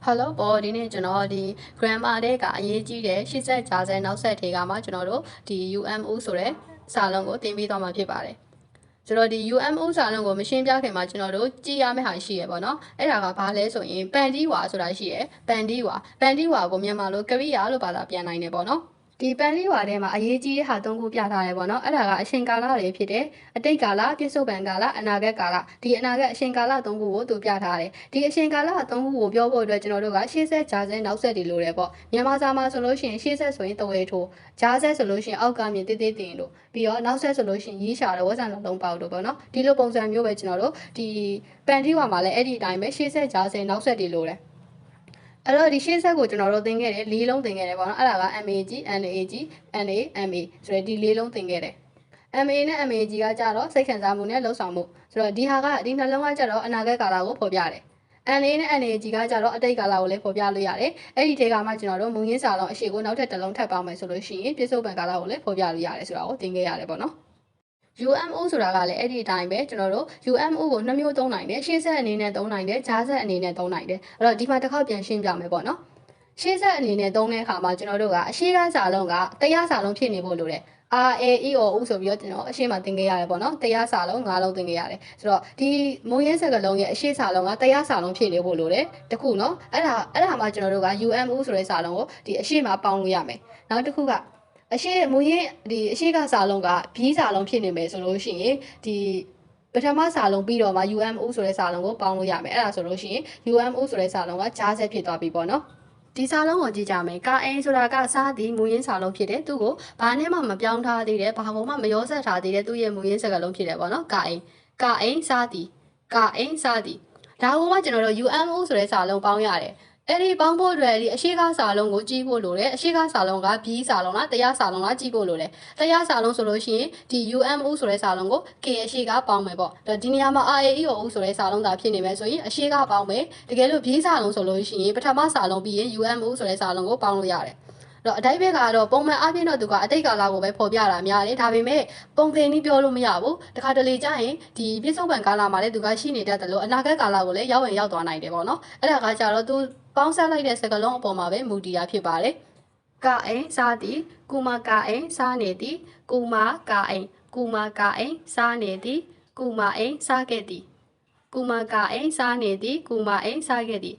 Hello ပေါ်ဒီနေ့ကျွန်တော်ဒီ grammar တဲ့ကအရေးကြီးတဲ့ရှစ်ဆက်ဂျာဆယ်နောက်ဆက်တွေကမှကျွန်တော်တို့ဒီ UMO ဆိုတဲ့စာလုံးကိုသင်ပေးသွားမှာဖြစ်ပါတယ်ဆိုတော့ဒီ UMO စာလုံးကိုမရှင်းပြခင်မှာကျွန်တော်တို့ကြည့်ရမယ့်ဟာရှိရပေါ့နော်အဲ့ဒါကဘာလဲဆိုရင်ပန်တီးဝါဆိုတာရှိရပန်တီးဝါကိုမြန်မာလိုကရိယာလို့ဘာသာပြန်နိုင်တယ်ပေါ့နော်ဒီပန်တီးဝါထဲမှာအရေးကြီးတဲ့ဟာ၃ခုပြထားတယ်ပေါ့နော်အဲ့ဒါကအချိန်ကာလတွေဖြစ်တယ်အတိတ်ကာလပြစ္ဆုတ်ပံကာလအနာဂတ်ကာလဒီအနာဂတ်အချိန်ကာလ၃ခုကိုသူပြထားတယ်ဒီအချိန်ကာလ၃ခုကိုပြောဖို့အတွက်ကျွန်တော်တို့ကရှေ့ဆက်ဂျာဆက်နောက်ဆက်တွေလိုတယ်ပေါ့မြန်မာစာမှာဆိုလို့ရှိရင်ရှေ့ဆက်ဆိုရင်တဝဲထိုးဂျာဆက်ဆိုလို့ရှိရင်အောက်ကမြင်တေးသေးတင်လို့ပြီးတော့နောက်ဆက်ဆိုလို့ရှိရင်ရေးရှာတော့ဝက်ဆန်လုံးပေါက်လို့ပေါ့နော်ဒီလိုပုံစံမျိုးပဲကျွန်တော်တို့ဒီပန်တီးဝါမှာလည်းအဲ့ဒီအတိုင်းပဲရှေ့ဆက်ဂျာဆက်နောက်ဆက်တွေလိုတယ်အဲ့တော့ဒီရှေ့ဆက်ကိုကျွန်တော်တို့သင်ခဲ့တယ်၄လုံးသင်ခဲ့တယ်ပေါ့နော်အဲ့ဒါက MAG NAG NAMA ဆိုတော့ဒီ၄လုံးသင်ခဲ့တယ် MA နဲ့ MAG ကကြတော့စိတ်ခံစားမှုနဲ့လှုပ်ဆောင်မှုဆိုတော့ဒီဟာကဒီနှလုံးကကြတော့အနာဂတ်ကာလကိုဖော်ပြတယ် NA နဲ့ NAG ကကြတော့အတိတ်ကာလကိုလည်းဖော်ပြလို့ရတယ်အဲ့ဒီထဲကမှကျွန်တော်တို့မူရင်းစာလုံးအရှိကိုနောက်ထပ်တစ်လုံးထပ်ပေါင်းမယ်ဆိုလို့ရှိရင်ပြစ္ဆုတ်ပံကာလကိုလည်းဖော်ပြလို့ရတယ်ဆိုတာကိုသင်ခဲ့ရတယ်ပေါ့နော် UMO ဆိုတာကလည်းအဲ့ဒီအတိုင်းပဲကျွန်တော်တို့ UMO ကို2မျိုးသုံးနိုင်တယ်ရှေ့ဆက်အနေနဲ့သုံးနိုင်တယ်ဂျားဆက်အနေနဲ့သုံးနိုင်တယ်အဲ့တော့ဒီမှာတစ်ခေါက်ပြန်ရှင်းပြမယ်ပေါ့နော်ရှေ့ဆက်အနေနဲ့သုံးတဲ့အခါမှာကျွန်တော်တို့ကအရှိကစာလုံးကတရားစာလုံးဖြစ်နေဖို့လိုတယ်RAEO ဆိုပြီးတော့ကျွန်တော်အရှိမသင်ခဲ့ရတယ်ပေါ့နော်တရားစာလုံး၅လုံးသင်ခဲ့ရတယ်ဆိုတော့ဒီမိုးရင်းစကလုံးရဲ့အရှိစာလုံးကတရားစာလုံးဖြစ်နေဖို့လိုတယ်တခုနော်အဲ့ဒါမှကျွန်တော်တို့က UMO ဆိုတဲ့စာလုံးကိုဒီအရှိမပေါင်းလို့ရမယ်နောက်တစ်ခုကအရှိမူရင်းဒီအရှိကစာလုံးကဘီးစာလုံးဖြစ်နေမယ်ဆိုလို့ရှိရင်ဒီပထမစာလုံးပြီးတော့မှ UMO ဆိုတဲ့စာလုံးကိုပေါင်းလို့ရမယ်အဲ့ဒါဆိုလို့ရှိရင် UMO ဆိုတဲ့စာလုံးကဂျားဆက်ဖြစ်သွားပြီပေါ့နော်ဒီစာလုံးကိုကြည့်ကြမယ်ကာအင်းဆိုတာကစားသည်မူရင်းစာလုံးဖြစ်တယ်သူ့ကိုဘာနဲ့မှမပြောင်းထားသေးတယ်ဘာမှမရောဆက်ထားသေးတယ်သူ့ရဲ့မူရင်းစကားလုံးဖြစ်တယ်ပေါ့နော်ကာအင်းစားသည်ဒါကိုမှကျွန်တော်တို့ UMO ဆိုတဲ့စာလုံးပေါင်းရတယ်အဲ့ဒီပေါင်းဖို့အတွက်ဒီအရှိကစာလုံးကိုကြည့်ဖို့လိုတယ်အရှိကစာလုံးကဘီးစာလုံးလားတရားစာလုံးလားကြည့်ဖို့လိုတယ်တရားစာလုံးဆိုလို့ရှိရင်ဒီ UMO ဆိုတဲ့စာလုံးကို K အရှိကပေါင်းမယ်ပေါ့ဒီနေရာမှာ RAEO ဆိုတဲ့စာလုံးသာဖြစ်နေမယ်ဆိုရင်အရှိကပေါင်းမယ်တကယ်လို့ဘီးစာလုံးဆိုလို့ရှိရင်ပထမစာလုံးပြီးရင် UMO ဆိုတဲ့စာလုံးကိုပေါင်းလို့ရတယ်တော့အတိုင်းပဲကတော့ပုံမှန်အပြည့်တော့သူကအတိတ်ကာလကိုပဲဖော်ပြတာများတယ်ဒါပေမဲ့ပုံသင်နည်းပြောလို့မရဘူးတခါတလေကျရင်ဒီပြစ္ဆုတ်ပံကာလမှာလည်းသူကရှိနေတတ်တယ်လို့အနာဂတ်ကာလကိုလည်းရောက်ရင်ရောက်သွားနိုင်တယ်ပေါ့နော်အဲ့ဒါကကြတော့သူပေါင်းဆက်လိုက်တဲ့စကားလုံးအပေါ်မှာပဲမူတည်တာဖြစ်ပါတယ်ကာအိမ်စားသည်ကူမကာအိမ်စားနေသည်ကူမကာအိမ်စားနေသည်ကူမအိမ်စားခဲ့သည်ကူမကာအိမ်စားနေသည်ကူမအိမ်စားခဲ့သည်